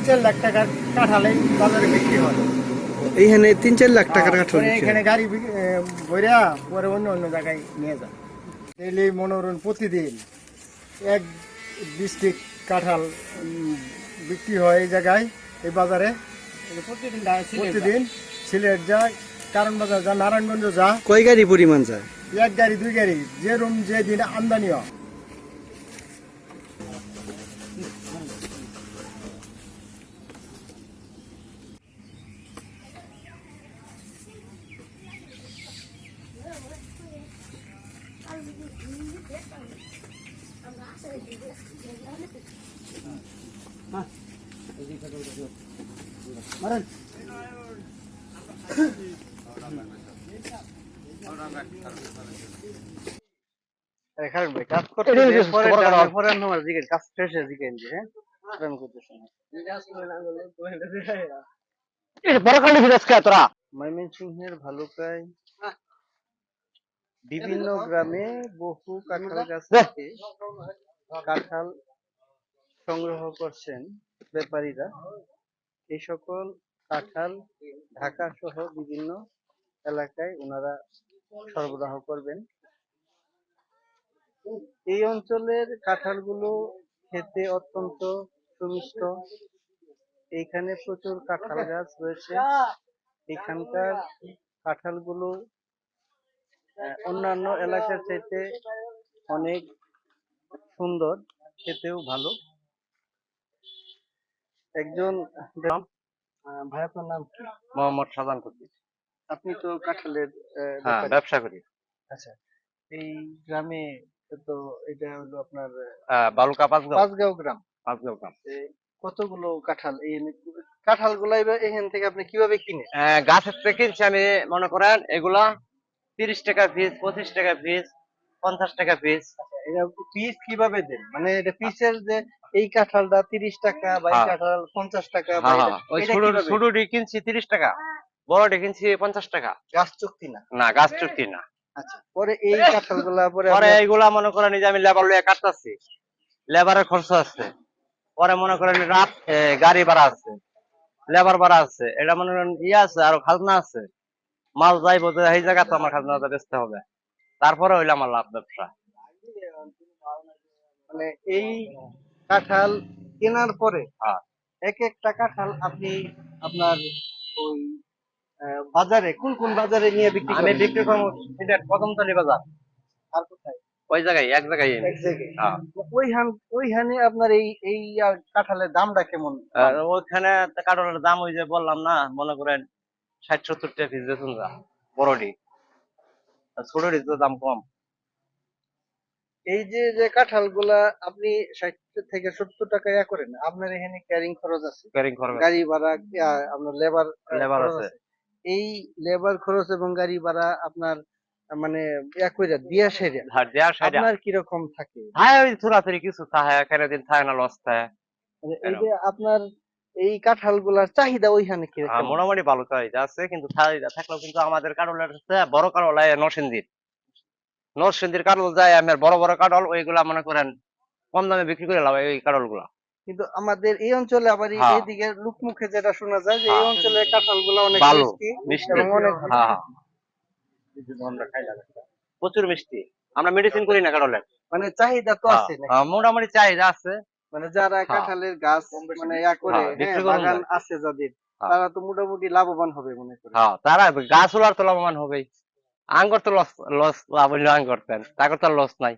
3-4 লাখ টাকার কাঁঠাল এই বাজারে বিক্রি হয়। এইখানে 3-4 লাখ টাকার কাঁঠাল পরে বিক্রি হয়। এখানে গাড়ি ভরিয়া পরে অন্য অন্য জায়গায় নিয়ে যায়। ডেইলি মনোরঞ্জন প্রতিদিন 1 ডিস্ট্রিক্ট কাঁঠাল বিক্রি হয় এই জায়গায়, এই বাজারে প্রতিদিন। সিলেট যায়, কারণ বাজার যা, নারায়ণগঞ্জ যা, কয় গাড়ি পরিমাণ যায়? 1 গাড়ি 2 গাড়ি যেরকম যে দিন আমদানি হয়। খারাপ ভাই কাজ করতে পরে আমার দিকে কাজ শেষে দিকে হ্যাঁ প্রেম করতেছে না ময়মনসিংহের ভালুকায় বিভিন্ন গ্রামে বহু কাঁঠাল গাছ থেকে কাঁঠাল সংগ্রহ করছেন ব্যাপারীরা। এই সকল কাঁঠাল ঢাকা সহ বিভিন্ন এলাকায় ওনারা সরবরাহ করবেন। এই অঞ্চলের কাঁঠালগুলো খেতে অত্যন্ত সুমিষ্ট। এইখানে প্রচুর কাঁঠাল গাছ রয়েছে। এখানকার কাঁঠালগুলো অন্যান্য এলাকার চাইতে অনেক সুন্দর, খেতেও ভালো। একজন ভাই, আপনার নাম কি? মোহাম্মদ শাহজাহান কবির। আপনি তো কাঁঠালের ব্যবসা করি। আচ্ছা, এই গ্রামে তো এটা হলো আপনার বালুকা পাঁচগাঁও। পাঁচগাঁও গ্রাম। পাঁচগাঁও গ্রাম। কতগুলো কাঁঠাল, এই কাঁঠাল গুলা এখান থেকে আপনি কিভাবে কিনে? গাছের থেকে কিনছি আমি, মনে করেন এগুলা 30 টাকা পিস, 25 টাকা পিস, 50 টাকা পিস। এটা পিস কিভাবে দেন? মানে এটা পিসের যে এই কাঁঠালটা 30 টাকা বা এই কাঁঠাল 50 টাকা বা ওই এটা কিভাবে? ছোটটি কিনছি 30 টাকা, বড়টি কিনছি 50 টাকা। গাছ চুক্তি না? না, গাছ চুক্তি না। আচ্ছা, পরে এই কাঁঠালগুলা পরে এইগুলা মনে করেন যে আমি লেবার লইয়া কাটতাছি, লেবারের খরচ আছে। পরে মনে করেন রাত গাড়ি ভাড়া আছে, লেবার ভাড়া আছে, এটা মনে করেন ইয়ে আছে, আরো খাজনা আছে। মাল যাইবো যে এই জায়গা তো আমার খাজনাটা বেচতে হবে, তারপরে হইলো আমার লাভ ব্যবসা। মানে এই কাঁঠাল কেনার পরে হ্যাঁ। এক একটা কাঁঠাল আপনি আপনার ওই বাজারে কোন কোন বাজারে নিয়ে বিক্রি আমি করেন? বিক্রি করবো সিলেট কদমতলী বাজার। আর কোথায়? ওই জায়গায়, এক জায়গায়। এক জায়গায়। হ্যাঁ। ওইখানে আপনার এই কাঁঠালের দামটা কেমন? ওইখানে কাঠলের দাম ওই যে বললাম না, মনে করেন 60-70 টাকা পিস বেতন যা বড়ডি, ছোটডি তো দাম কম। এই যে কাঁঠাল গুলা আপনি 60 থেকে 70 টাকা ইয়া করেন, আপনার এখানে ক্যারিং খরচ আছে, ক্যারিং খরচ, গাড়ি ভাড়া, আপনার লেবার খরচ আছে। আছে। এই লেবার খরচ এবং গাড়ি ভাড়া আপনার মানে ইয়া কইরা দিয়া সেরা আপনার কিরকম থাকে? হ্যাঁ, ওই থোড়াথুড়ি কিছু থাকে, এখানে দিন থাকে না, লস থাকে। মানে এই যে আপনার এই কাঁঠাল গুলার চাহিদা ওইখানে কিরকম? মোটামুটি ভালো চাহিদা আছে, কিন্তু চাহিদা থাকলেও কিন্তু আমাদের কাঠলের বড় কাঠল নরসিংদীর কাঠল যায়, আমার বড় বড় কাঠল ওইগুলা মনে করেন কম দামে বিক্রি করে লাভ ওই কাঠল গুলা। কিন্তু আমাদের এই অঞ্চলে আবার এইদিকে লোকমুখে যেটা শোনা যায় যে এই অঞ্চলে কাঁঠাল গুলা অনেক ভালো মিষ্টি এবং অনেক প্রচুর মিষ্টি। আমরা মেডিসিন করি না কাঠলের, মানে চাহিদা তো আছে নাকি? মোটামুটি চাহিদা আছে। মানে যারা কাঁঠালের গাছ মানে ইয়া করে, বাগান আছে যাদের, তারা তো মোটামুটি লাভবান হবে মনে করি। তারা গাছ ওলার তো লাভবান হবেই। আঙ্গুর তো লস, লাভ হইলো আঙ্গুর, তাদের তো লস নাই।